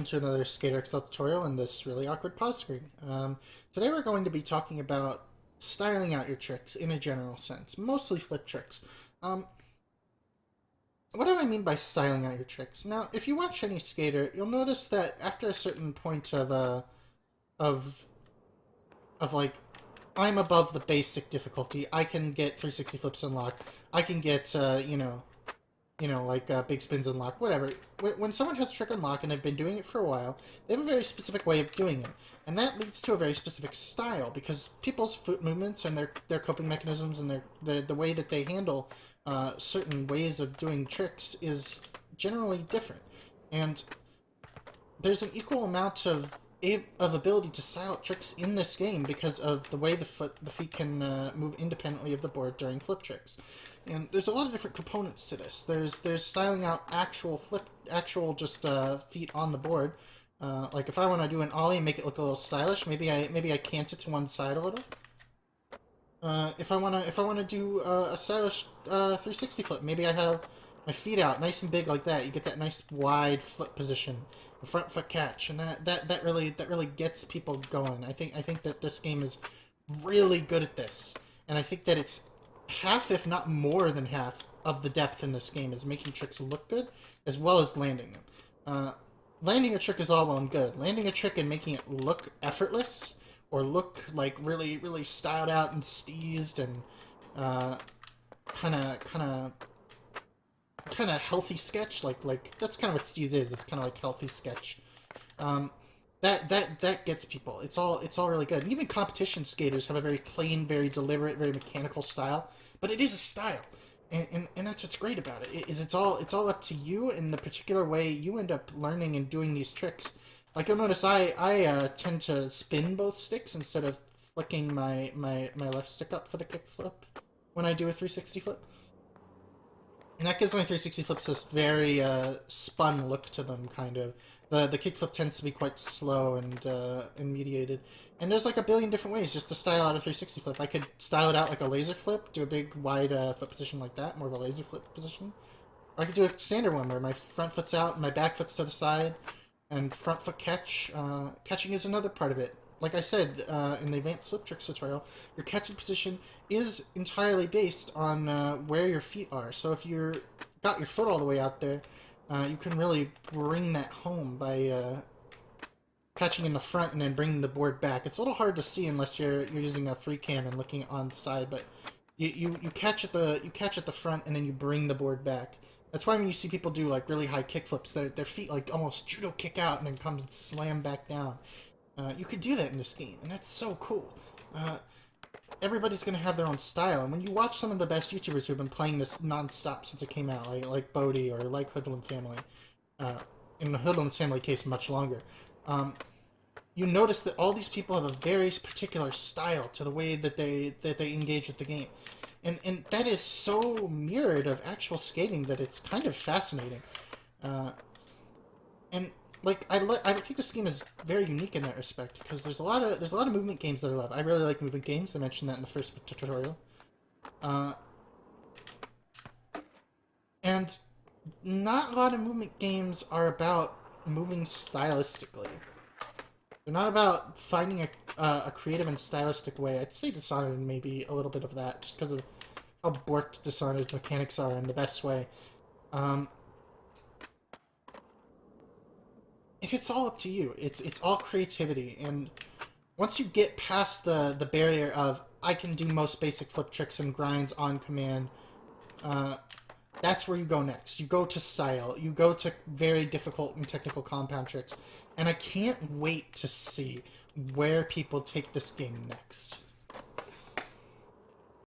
welcome to another Skater Excel tutorial in this really awkward pause screen. Today we're going to be talking about styling out your tricks in a general sense, mostly flip tricks. What do I mean by styling out your tricks? Now, if you watch any skater, you'll notice that after a certain point of like, I'm above the basic difficulty, I can get 360 flips unlocked, I can get, like big spins unlock, whatever. When someone has a trick unlock and they've been doing it for a while, they have a very specific way of doing it. And that leads to a very specific style, because people's foot movements and their coping mechanisms and the way that they handle certain ways of doing tricks is generally different. And there's an equal amount of ability to style out tricks in this game because of the way the feet can move independently of the board during flip tricks. And there's a lot of different components to this. There's styling out actual feet on the board. Like if I want to do an ollie and make it look a little stylish, maybe I cant it to one side a little. If I wanna do a stylish 360 flip, maybe I have my feet out nice and big like that. You get that nice wide foot position, the front foot catch, and that really gets people going. I think that this game is really good at this, and I think that it's half, if not more than half, of the depth in this game is making tricks look good as well as landing them. Landing a trick is all well and good. Landing a trick and making it look effortless or look like really styled out and steezed and kind of healthy sketch, like that's kind of what steez is. It's kind of like healthy sketch. That gets people. It's all really good. And even competition skaters have a very clean, very deliberate, very mechanical style, but it is a style, and that's what's great about it. It's all up to you and the particular way you end up learning and doing these tricks. Like you'll notice, I tend to spin both sticks instead of flicking my left stick up for the kick flip when I do a 360 flip. And that gives my 360 flips this very spun look to them, kind of. The kickflip tends to be quite slow and mediated. And there's like a billion different ways just to style out a 360 flip. I could style it out like a laser flip, do a big wide foot position like that, more of a laser flip position. Or I could do a standard one where my front foot's out and my back foot's to the side, and front foot catch. Catching is another part of it. Like I said in the advanced flip tricks tutorial, your catching position is entirely based on where your feet are. So if you're got your foot all the way out there, you can really bring that home by catching in the front and then bringing the board back. It's a little hard to see unless you're using a 3-cam and looking on the side, but you catch at the front and then you bring the board back. That's why when you see people do like really high kick flips, their feet like almost judo kick out and then comes and slam back down. You could do that in this game, and that's so cool. Everybody's going to have their own style, and when you watch some of the best YouTubers who've been playing this non-stop since it came out, like Bodie or like Hoodlum Family, in the Hoodlum Family case much longer, you notice that all these people have a very particular style to the way that they engage with the game. And that is so mirrored of actual skating that it's kind of fascinating. And like I think this game is very unique in that respect, because there's a lot of movement games that I love. I really like movement games. I mentioned that in the first tutorial. And not a lot of movement games are about moving stylistically. They're not about finding a creative and stylistic way. I'd say Dishonored maybe a little bit of that, just because of how borked Dishonored's mechanics are in the best way. It's all up to you. It's all creativity, and once you get past the barrier of I can do most basic flip tricks and grinds on command, that's where you go next. You go to style. You go to very difficult and technical compound tricks, and I can't wait to see where people take this game next.